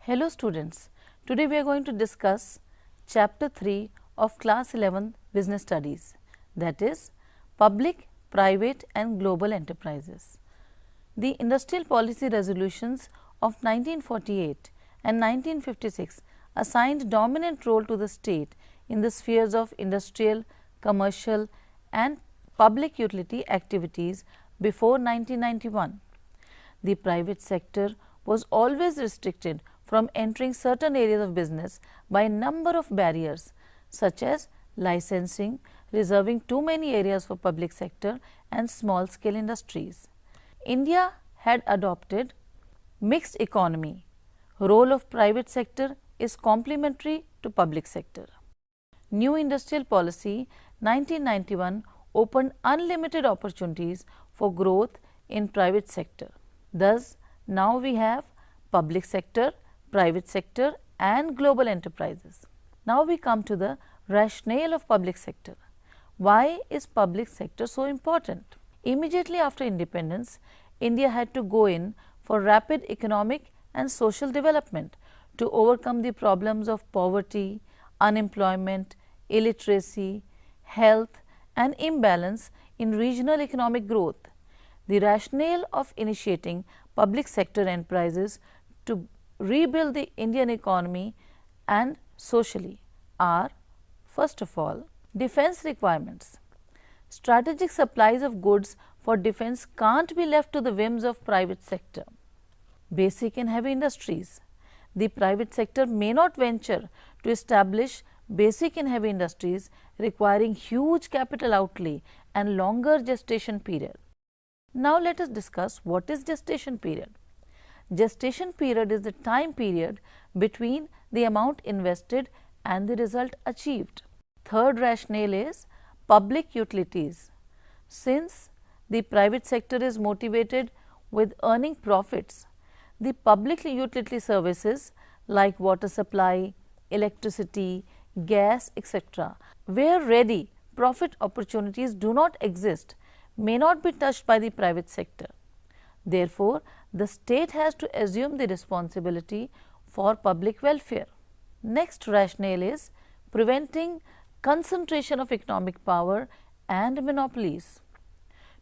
Hello students, today we are going to discuss chapter 3 of class 11 business studies, that is public, private and global enterprises. The industrial policy resolutions of 1948 and 1956 assigned dominant role to the state in the spheres of industrial, commercial and public utility activities before 1991. The private sector was always restricted from entering certain areas of business by a number of barriers such as licensing, reserving too many areas for public sector and small scale industries. India had adopted mixed economy. Role of private sector is complementary to public sector. New industrial policy 1991 opened unlimited opportunities for growth in private sector. Thus, now we have public sector, private sector and global enterprises. Now we come to the rationale of public sector. Why is public sector so important? Immediately after independence, India had to go in for rapid economic and social development to overcome the problems of poverty, unemployment, illiteracy, health and imbalance in regional economic growth. The rationale of initiating public sector enterprises to rebuild the Indian economy and socially are, first of all, defense requirements. Strategic supplies of goods for defense can't be left to the whims of private sector. Basic and heavy industries. The private sector may not venture to establish basic and heavy industries requiring huge capital outlay and longer gestation period. Now let us discuss what is gestation period. Gestation period is the time period between the amount invested and the result achieved. Third rationale is public utilities. Since the private sector is motivated with earning profits, the public utility services like water supply, electricity, gas, etc., where ready profit opportunities do not exist, may not be touched by the private sector. Therefore, the state has to assume the responsibility for public welfare. Next rationale is preventing concentration of economic power and monopolies.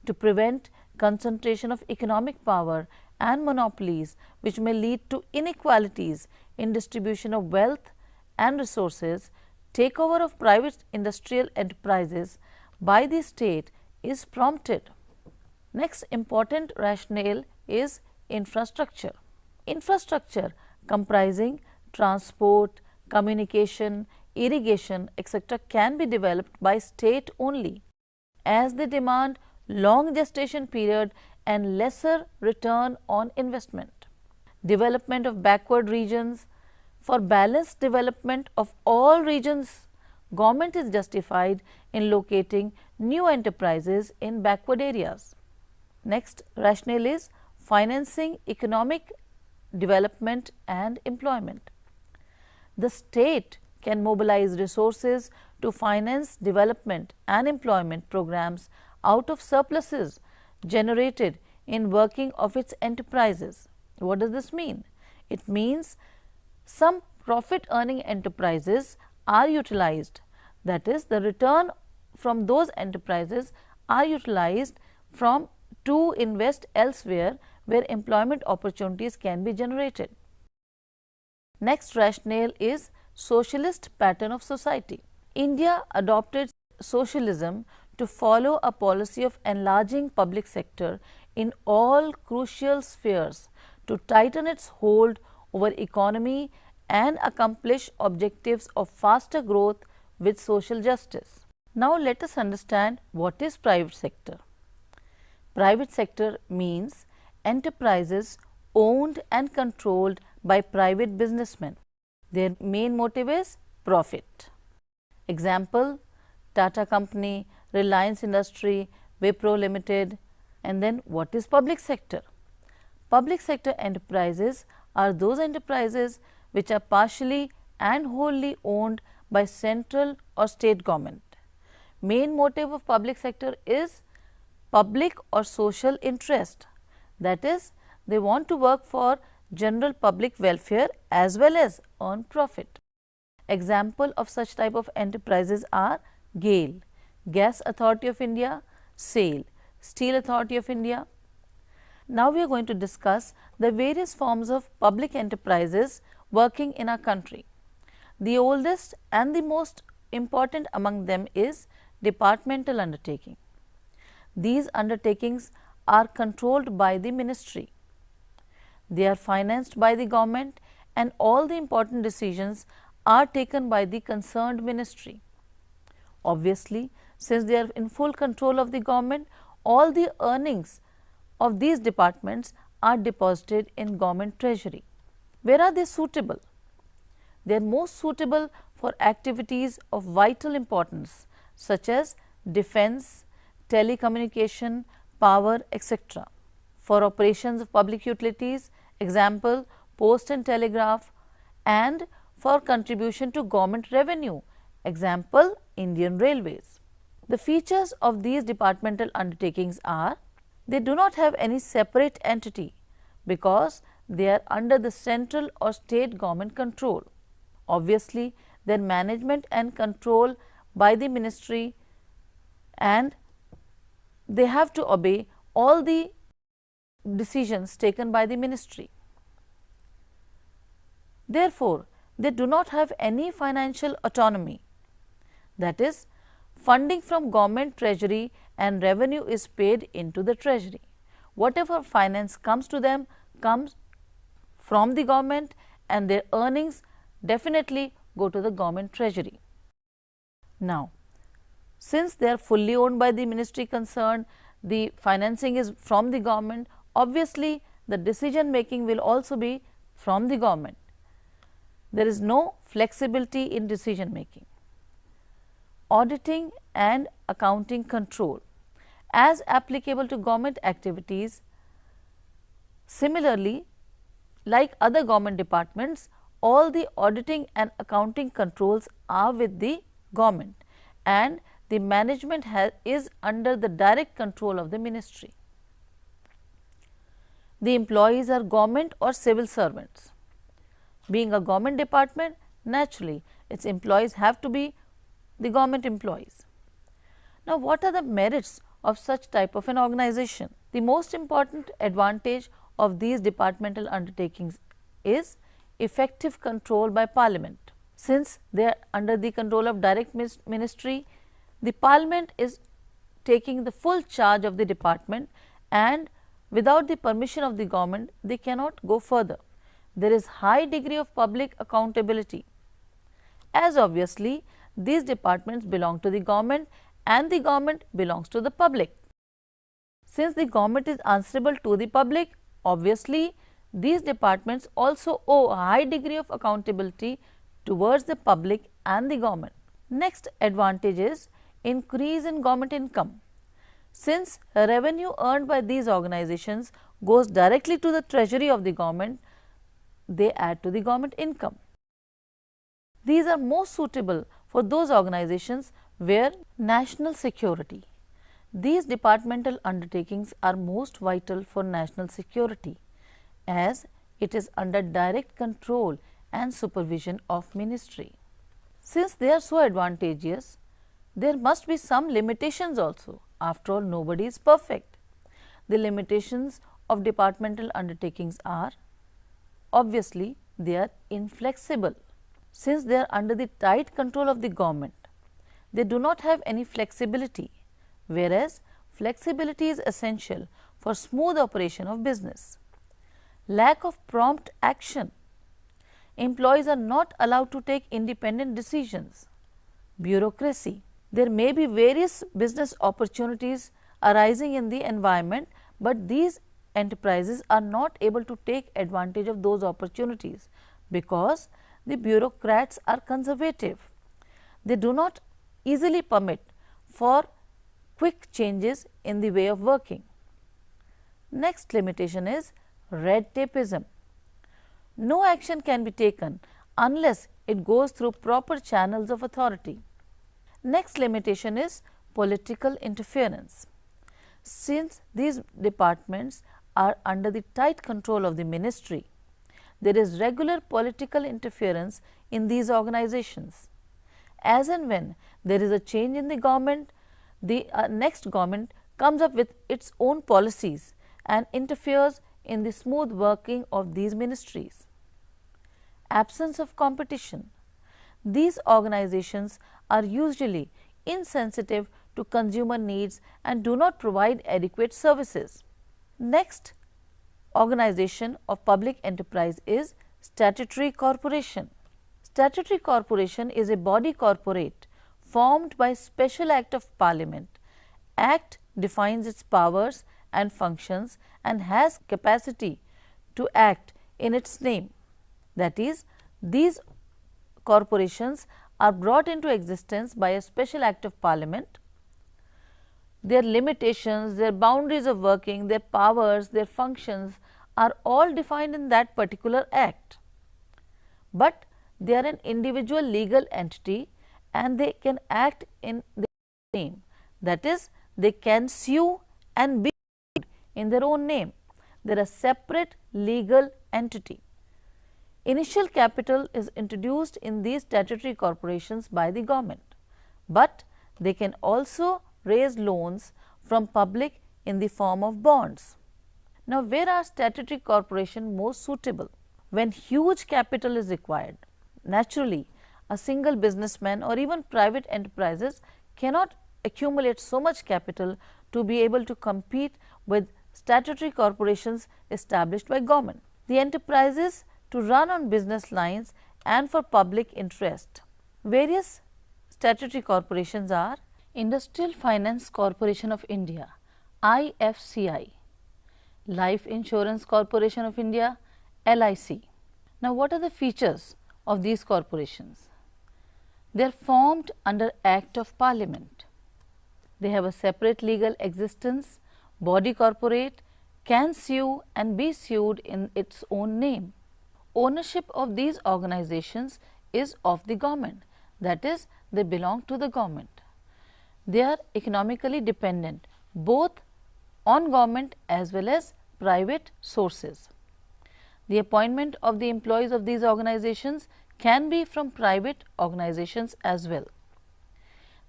To prevent concentration of economic power and monopolies which may lead to inequalities in distribution of wealth and resources, takeover of private industrial enterprises by the state is prompted. Next important rationale is infrastructure. Infrastructure comprising transport, communication, irrigation, etc. can be developed by state only, as they demand long gestation period and lesser return on investment. Development of backward regions. For balanced development of all regions, government is justified in locating new enterprises in backward areas. Next rationale is financing economic development and employment. The state can mobilize resources to finance development and employment programs out of surpluses generated in working of its enterprises. What does this mean? It means some profit earning enterprises are utilized, that is, the return from those enterprises are utilized to invest elsewhere where employment opportunities can be generated. Next rationale is socialist pattern of society. India adopted socialism to follow a policy of enlarging public sector in all crucial spheres to tighten its hold over economy and accomplish objectives of faster growth with social justice. Now let us understand what is private sector. Private sector means enterprises owned and controlled by private businessmen. Their main motive is profit. Example, Tata Company, Reliance Industry, Wipro Limited. And then what is public sector? Public sector enterprises are those enterprises which are partially and wholly owned by central or state government. Main motive of public sector is public or social interest, that is, they want to work for general public welfare as well as earn profit. Example of such type of enterprises are GAIL, Gas Authority of India, SAIL, Steel Authority of India. Now we are going to discuss the various forms of public enterprises working in our country. The oldest and the most important among them is departmental undertaking. These undertakings are controlled by the ministry. They are financed by the government and all the important decisions are taken by the concerned ministry. Obviously, since they are in full control of the government, all the earnings of these departments are deposited in government treasury. Where are they suitable? They are most suitable for activities of vital importance such as defense, telecommunication, power, etc. For operations of public utilities, example post and telegraph, and for contribution to government revenue, example Indian Railways. The features of these departmental undertakings are they do not have any separate entity because they are under the central or state government control. Obviously, their management and control by the ministry and they have to obey all the decisions taken by the ministry. Therefore, they do not have any financial autonomy, that is, funding from government treasury and revenue is paid into the treasury. Whatever finance comes to them comes from the government and their earnings definitely go to the government treasury. Now, since they are fully owned by the ministry concerned, the financing is from the government, obviously the decision making will also be from the government. There is no flexibility in decision making. Auditing and accounting control as applicable to government activities. Similarly, like other government departments, all the auditing and accounting controls are with the government and the management is under the direct control of the ministry. The employees are government or civil servants. Being a government department, naturally its employees have to be the government employees. Now, what are the merits of such type of an organization? The most important advantage of these departmental undertakings is effective control by Parliament. Since they are under the control of direct ministry, the Parliament is taking the full charge of the department and without the permission of the government, they cannot go further. There is high degree of public accountability, as obviously these departments belong to the government and the government belongs to the public. Since the government is answerable to the public, obviously these departments also owe a high degree of accountability towards the public and the government. Next advantage is increase in government income. Since revenue earned by these organizations goes directly to the treasury of the government, they add to the government income. These are most suitable for those organizations where national security. These departmental undertakings are most vital for national security as it is under direct control and supervision of ministry. Since they are so advantageous, there must be some limitations also. After all, nobody is perfect. The limitations of departmental undertakings are, obviously, they are inflexible. Since they are under the tight control of the government, they do not have any flexibility, whereas flexibility is essential for smooth operation of business. Lack of prompt action. Employees are not allowed to take independent decisions. Bureaucracy. There may be various business opportunities arising in the environment, but these enterprises are not able to take advantage of those opportunities because the bureaucrats are conservative. They do not easily permit for quick changes in the way of working. Next limitation is red tapeism. No action can be taken unless it goes through proper channels of authority. Next limitation is political interference. Since these departments are under the tight control of the ministry, there is regular political interference in these organizations. As and when there is a change in the government, the next government comes up with its own policies and interferes in the smooth working of these ministries. Absence of competition. These organizations are usually insensitive to consumer needs and do not provide adequate services. Next organization of public enterprise is statutory corporation. Statutory corporation is a body corporate formed by special act of parliament. Act defines its powers and functions and has capacity to act in its name. That is, these corporations are brought into existence by a special act of parliament. Their limitations, their boundaries of working, their powers, their functions are all defined in that particular act. But they are an individual legal entity and they can act in their name. That is, they can sue and be sued in their own name. They are a separate legal entity. Initial capital is introduced in these statutory corporations by the government, but they can also raise loans from public in the form of bonds. Now, where are statutory corporations most suitable? When huge capital is required. Naturally, a single businessman or even private enterprises cannot accumulate so much capital to be able to compete with statutory corporations established by government. The enterprises to run on business lines and for public interest. Various statutory corporations are Industrial Finance Corporation of India, IFCI, Life Insurance Corporation of India, LIC. Now, what are the features of these corporations? They are formed under Act of Parliament. They have a separate legal existence, body corporate, can sue and be sued in its own name. Ownership of these organizations is of the government, that is, they belong to the government. They are economically dependent both on government as well as private sources. The appointment of the employees of these organizations can be from private organizations as well.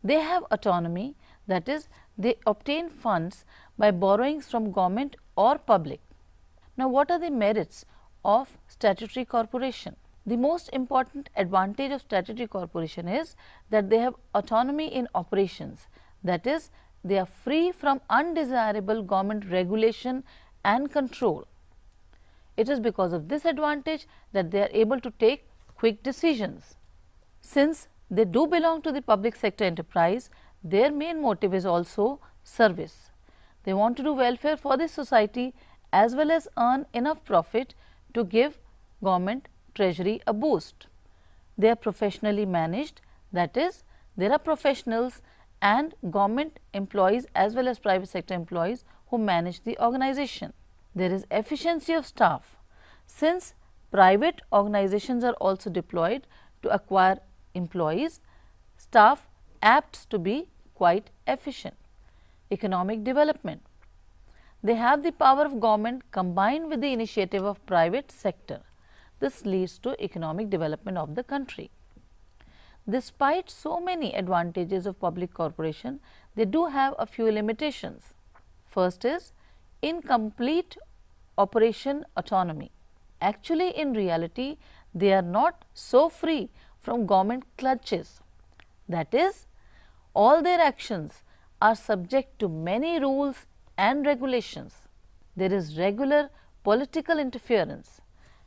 They have autonomy, that is, they obtain funds by borrowings from government or public. Now, what are the merits of statutory corporation? The most important advantage of statutory corporation is that they have autonomy in operations, that is, they are free from undesirable government regulation and control. It is because of this advantage that they are able to take quick decisions. Since they do belong to the public sector enterprise, their main motive is also service. They want to do welfare for the society as well as earn enough profit to give government treasury a boost. They are professionally managed, that is, there are professionals and government employees as well as private sector employees who manage the organization. There is efficiency of staff. Since private organizations are also deployed to acquire employees, staff apt to be quite efficient. Economic development. They have the power of government combined with the initiative of private sector. This leads to economic development of the country. Despite so many advantages of public corporation, they do have a few limitations. First is incomplete operation autonomy. Actually, in reality, they are not so free from government clutches. That is, all their actions are subject to many rules and regulations. There is regular political interference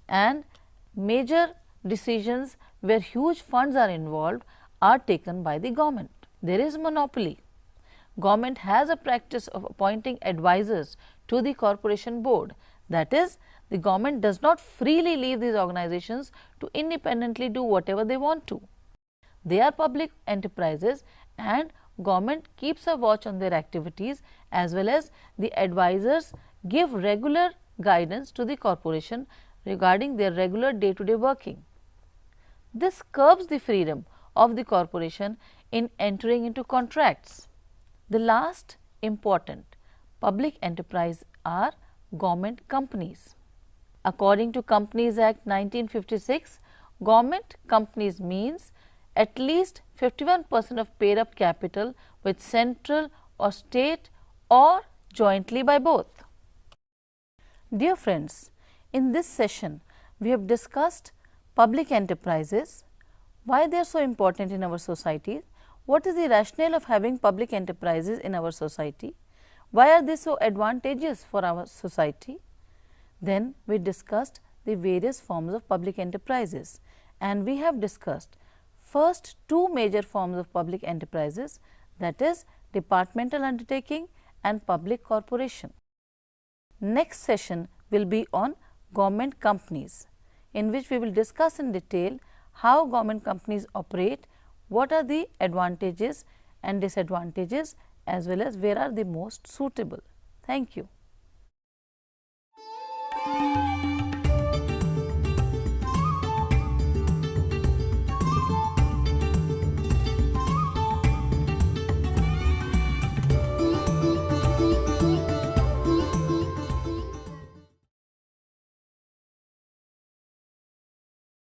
and major decisions where huge funds are involved are taken by the government. There is monopoly. Government has a practice of appointing advisors to the corporation board. That is, the government does not freely leave these organizations to independently do whatever they want to. They are public enterprises and government keeps a watch on their activities as well as the advisors give regular guidance to the corporation regarding their regular day-to-day working. This curbs the freedom of the corporation in entering into contracts. The last important public enterprise are government companies. According to Companies Act 1956, government companies means at least 51% of paid up capital with central or state or jointly by both. Dear friends, in this session we have discussed public enterprises, why they are so important in our society, what is the rationale of having public enterprises in our society, why are they so advantageous for our society. Then we discussed the various forms of public enterprises, and we have discussed first two major forms of public enterprises, that is departmental undertaking and public corporation. Next session will be on government companies, in which we will discuss in detail how government companies operate, what are the advantages and disadvantages, as well as where are the most suitable. Thank you.